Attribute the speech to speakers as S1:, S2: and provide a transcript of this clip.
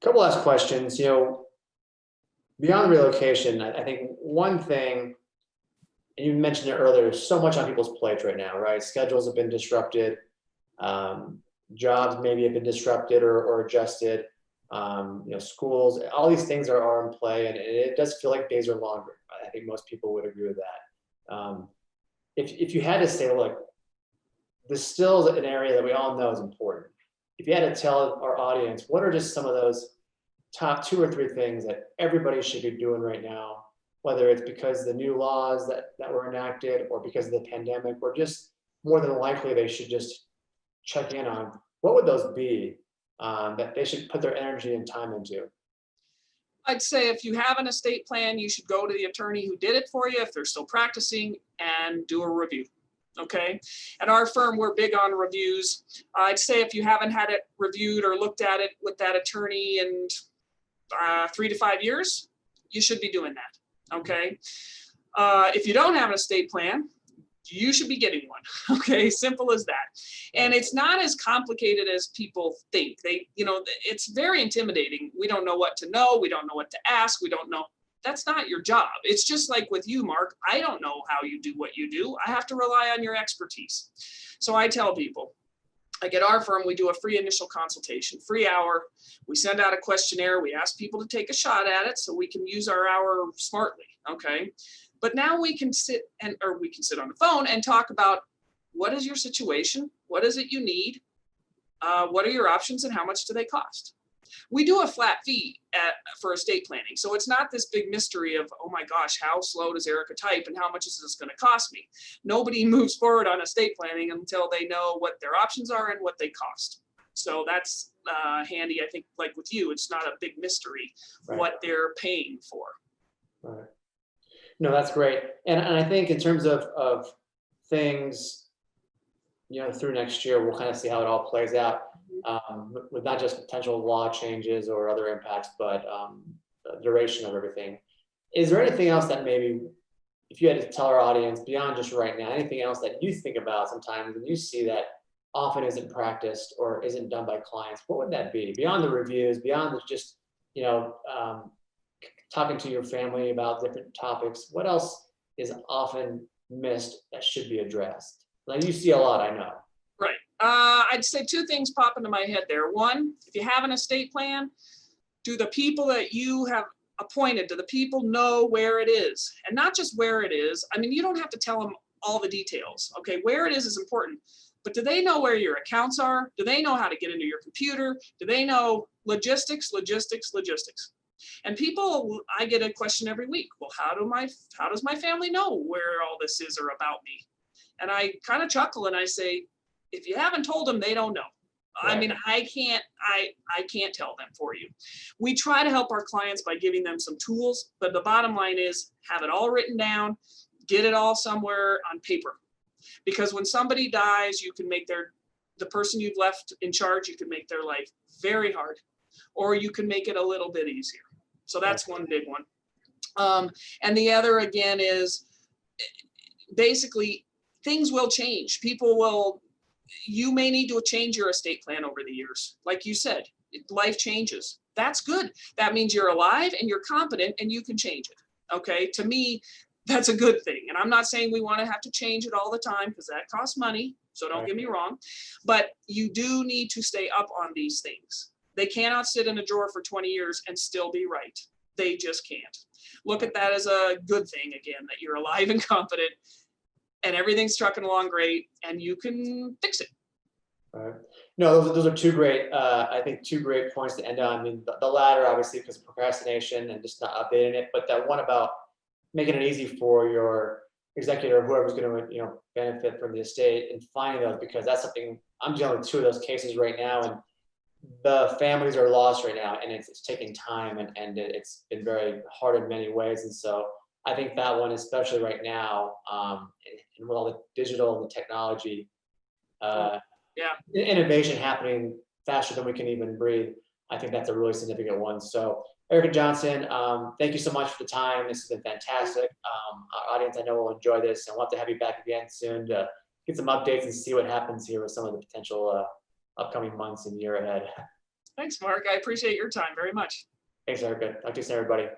S1: Couple last questions. Beyond relocation, I think one thing, and you mentioned it earlier, there's so much on people's plates right now, right? Schedules have been disrupted. Um, Jobs maybe have been disrupted or adjusted. Schools, all these things are in play, and it does feel like days are longer. I think most people would agree with that. If you had to say, look, this still is an area that we all know is important. If you had to tell our audience, what are just some of those top two or three things that everybody should be doing right now, whether it's because the new laws that were enacted or because of the pandemic, or just more than likely they should just check in on, what would those be that they should put their energy and time into?
S2: I'd say if you have an estate plan, you should go to the attorney who did it for you if they're still practicing and do a review. Okay. At our firm, we're big on reviews. I'd say if you haven't had it reviewed or looked at it with that attorney in 3 to 5 years, you should be doing that. Okay. If you don't have an estate plan, you should be getting one. Okay, simple as that. And it's not as complicated as people think. It's very intimidating. We don't know what to know. We don't know what to ask. We don't know. That's not your job. It's just like with you, Mark. I don't know how you do what you do. I have to rely on your expertise. So I tell people, like at our firm, we do a free initial consultation, free hour. We send out a questionnaire. We ask people to take a shot at it so we can use our hour smartly. Okay. But now we can sit on the phone and talk about, what is your situation? What is it you need? What are your options and how much do they cost? We do a flat fee for estate planning. So it's not this big mystery of, oh my gosh, how slow does Erica type and how much is this going to cost me? Nobody moves forward on estate planning until they know what their options are and what they cost. So that's handy. I think like with you, it's not a big mystery what they're paying for.
S1: Right. No, that's great. And I think in terms of things, through next year, we'll kind of see how it all plays out, with not just potential law changes or other impacts, but the duration of everything. Is there anything else that maybe, if you had to tell our audience beyond just right now, anything else that you think about sometimes and you see that often isn't practiced or isn't done by clients, what would that be? Beyond the reviews, beyond the just, talking to your family about different topics, what else is often missed that should be addressed? Like you see a lot, I know.
S2: Right. I'd say two things pop into my head there. One, if you have an estate plan, do the people that you have appointed, do the people know where it is? And not just where it is. I mean, you don't have to tell them all the details. Okay, where it is important. But do they know where your accounts are? Do they know how to get into your computer? Do they know logistics? And people, I get a question every week. Well, how does my family know where all this is or about me? And I kind of chuckle and I say, if you haven't told them, they don't know. Right. I mean, I can't tell them for you. We try to help our clients by giving them some tools, but the bottom line is have it all written down, get it all somewhere on paper. Because when somebody dies, you can make the person you've left in charge, you can make their life very hard, or you can make it a little bit easier. So that's one big one. And the other, again, is basically things will change. You may need to change your estate plan over the years. Like you said, life changes. That's good. That means you're alive and you're competent and you can change it. Okay. To me, that's a good thing. And I'm not saying we want to have to change it all the time because that costs money. So don't get me wrong, but you do need to stay up on these things. They cannot sit in a drawer for 20 years and still be right. They just can't. Look at that as a good thing, again, that you're alive and competent and everything's trucking along great and you can fix it.
S1: Right. No, those are two great points to end on. I mean, the latter, obviously, because of procrastination and just not updating it, but that one about making it easy for your executor, whoever's going to, benefit from the estate, and finding those, because that's something I'm dealing with two of those cases right now, and the families are lost right now, and it's taking time, and it's been very hard in many ways. And so I think that one, especially right now, and with all the digital and the technology, innovation happening faster than we can even breathe, I think that's a really significant one. So Erica Johnson, thank you so much for the time. This has been fantastic. Our audience, I know, will enjoy this, and we'll have to have you back again soon to get some updates and see what happens here with some of the potential upcoming months and year ahead.
S2: Thanks, Mark. I appreciate your time very much.
S1: Thanks, Erica. Talk to you soon, everybody.